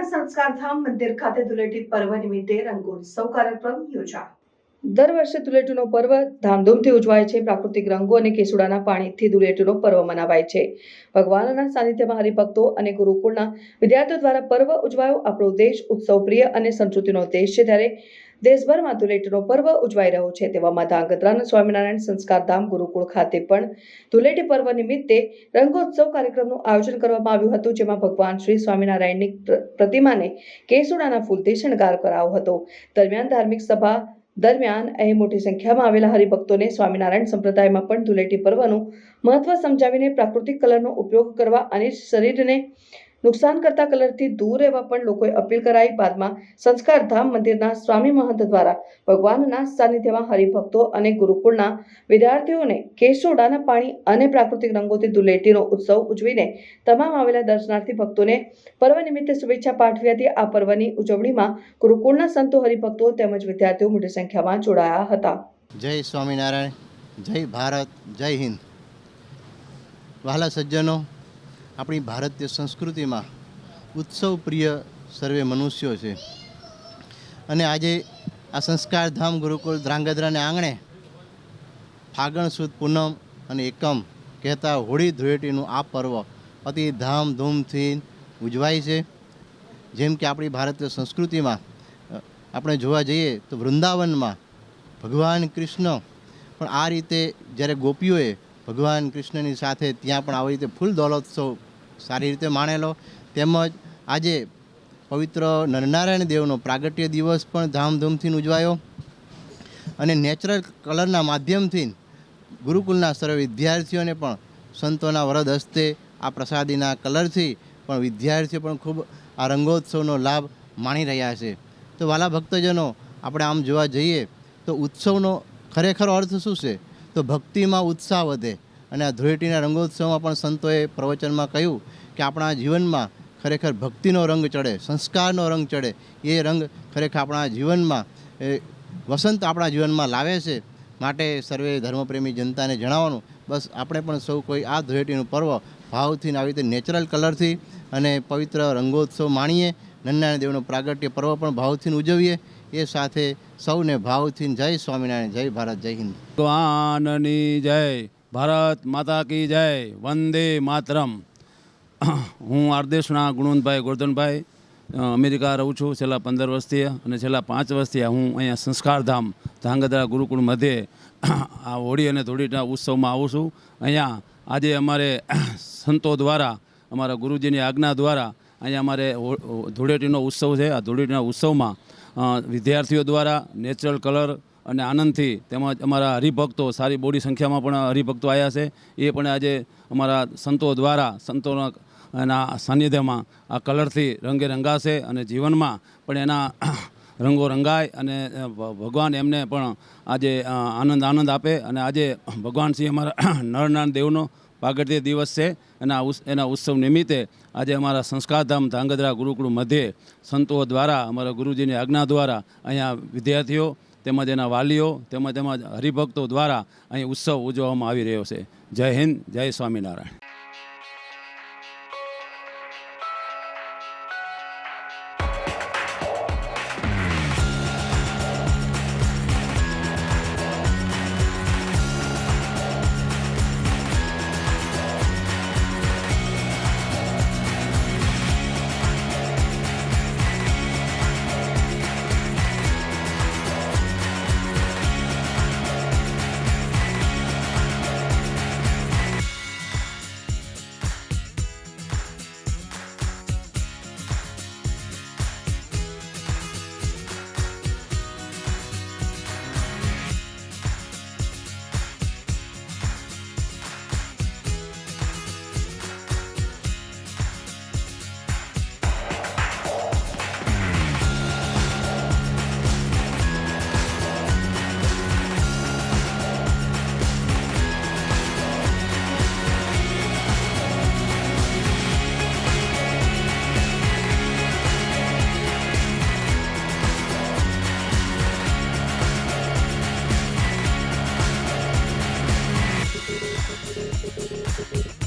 ભગવાનના સંસ્કારધામ મંદિર ખાતે ધૂળેટી પર્વ નિમિત્તે રંગોત્સવ કાર્યક્રમ યોજાયો। દર વર્ષે ધૂળેટીનો પર્વ ધામધૂમથી ઉજવાય છે। પ્રાકૃતિક રંગો અને કેસુડાના પાણીથી ધૂળેટીનો પર્વ મનાવાય છે। ભગવાનના સાનિધ્યમાં હરિભક્તો અને ગુરુકુળના વિદ્યાર્થીઓ દ્વારા પર્વ ઉજવાયો। આપણો દેશ ઉત્સવ પ્રિય અને સંસ્કૃતિનો દેશ છે, ત્યારે દેશભરમાં ધૂળેટીનો પર્વ ઉજવાઈ રહ્યો છે। તેવામાં ધાંગધ્રાના સ્વામિનારાયણ સંસ્કારધામ ગુરુકુળ ખાતે પણ ધૂળેટી પર્વ નિમિત્તે રંગોત્સવ કાર્યક્રમનું આયોજન કરવામાં આવ્યું હતું, જેમાં ભગવાન શ્રી સ્વામિનારાયણની પ્રતિમાને કેસુડાના ફૂલથી શણગાર કરાયો હતો। દરમિયાન ધાર્મિક સભા દરમિયાન અહીં મોટી સંખ્યામાં આવેલા હરિભક્તોને સ્વામિનારાયણ સંપ્રદાયમાં પણ ધૂળેટી પર્વનું મહત્વ સમજાવીને પ્રાકૃતિક કલરનો ઉપયોગ કરવા અને શરીરને નુકસાન કરતા કલરથી દૂર રહેવા પણ લોકોએ અપીલ કરાઈ। બાદમાં સંસ્કારધામ મંદિરના સ્વામી મહંત દ્વારા ભગવાનના સાનિધ્યમાં હરિભક્તો અને ગુરુકુળના વિદ્યાર્થીઓને કેસુડાના પાણી અને પ્રાકૃતિક રંગોથી ધૂળેટીનો ઉત્સવ ઉજવીને તમામ આવેલા દર્શનાર્થી ભક્તોને પર્વ નિમિત્તે શુભેચ્છા પાઠવી હતી। આ પર્વની ઉજવણીમાં ગુરુકુળના સંતો, હરિભક્તો તેમજ વિદ્યાર્થીઓ મોટી સંખ્યામાં જોડાયા હતા। જય સ્વામિનારાયણ, જય ભારત, જય હિન્દ। વહાલા સજ્જનો, આપણી ભારતીય સંસ્કૃતિમાં ઉત્સવ પ્રિય સર્વે મનુષ્યો છે અને આજે આ સંસ્કારધામ ગુરુકુળ ધ્રાંગધ્રાને આંગણે ફાગણ સુદ પૂનમ અને એકમ કહેતા હોળી ધૂળેટીનું આ પર્વ અતિ ધામધૂમથી ઉજવાય છે। જેમ કે આપણી ભારતીય સંસ્કૃતિમાં આપણે જોવા જઈએ તો વૃંદાવનમાં ભગવાન કૃષ્ણ પણ આ રીતે જ્યારે ગોપીઓએ ભગવાન કૃષ્ણની સાથે ત્યાં પણ આવી રીતે ફૂલ દોલોત્સવ સારી રીતે માણેલો। તેમજ આજે પવિત્ર નરનારાયણ દેવનો પ્રાગટ્ય દિવસ પણ ધામધૂમથી ઉજવાયો અને નેચરલ કલરના માધ્યમથી ગુરુકુલના સર્વ વિદ્યાર્થીઓને પણ સંતોના વરદ હસ્તે આ પ્રસાદીના કલરથી પણ વિદ્યાર્થીઓ પણ ખૂબ આ રંગોત્સવનો લાભ માણી રહ્યા છે। તો વાલા ભક્તજનો, આપણે આમ જોવા જઈએ તો ઉત્સવનો ખરેખર અર્થ શું છે? તો ભક્તિમાં ઉત્સાહ વધે। અને આ ધૂળેટીના રંગોત્સવમાં પણ સંતોએ પ્રવચનમાં કહ્યું કે આપણા જીવનમાં ખરેખર ભક્તિનો રંગ ચડે, સંસ્કારનો રંગ ચડે। એ રંગ ખરેખર આપણા જીવનમાં વસંત આપણા જીવનમાં લાવે છે। માટે સર્વે ધર્મપ્રેમી જનતાને જણાવવાનું, બસ આપણે પણ સૌ કોઈ આ ધૂળેટીનું પર્વ ભાવથી આવી રીતે નેચરલ કલરથી અને પવિત્ર રંગોત્સવ માણીએ। નરનારાયણ દેવનો પ્રાગટ્ય પર્વ પણ ભાવથી ઉજવીએ। એ સાથે સૌને ભાવથી જય સ્વામિનારાયણ, જય ભારત, જય હિન્દ। ભગવાનની જય, ભારત માતા કી જય, વંદે માતરમ। હું આરદેશના ગુણવંતભાઈ ગોરધનભાઈ અમેરિકા રહું છું છેલ્લા 15 વર્ષથી, અને છેલ્લા 5 વર્ષથી હું અહીંયા સંસ્કારધામ ધાંગધ્રા ગુરુકુળ મધ્યે આ હોળી અને ધૂળેટીના ઉત્સવમાં આવું છું। અહીંયા આજે અમારે સંતો દ્વારા, અમારા ગુરુજીની આજ્ઞા દ્વારા અહીંયા અમારે ધૂળેટીનો ઉત્સવ છે। આ ધૂળેટીના ઉત્સવમાં વિદ્યાર્થીઓ દ્વારા નેચરલ કલર અને આનંદથી, તેમજ અમારા હરિભક્તો સારી બોડી સંખ્યામાં પણ હરિભક્તો આવ્યા છે, એ પણ આજે અમારા સંતો દ્વારા સંતોના એના સાનિધ્યમાં આ કલરથી રંગે રંગાશે અને જીવનમાં પણ એના રંગો રંગાય અને ભગવાન એમને પણ આજે આનંદ આપે। અને આજે ભગવાન શ્રી અમારા નરનારાયણ દેવનો પ્રાગટ્ય દિવસ છે। એના ઉત્સવ નિમિત્તે આજે અમારા સંસ્કારધામ ધાંગધ્રા ગુરુકુળ મધ્યે સંતો દ્વારા, અમારા ગુરુજીની આજ્ઞા દ્વારા અહીંયા વિદ્યાર્થીઓ તેમજ એના વાલીઓ તેમજ હરિભક્તો દ્વારા અહીં ઉત્સવ ઉજવવામાં આવી રહ્યો છે। જય હિન્દ, જય સ્વામિનારાયણ। Thank you.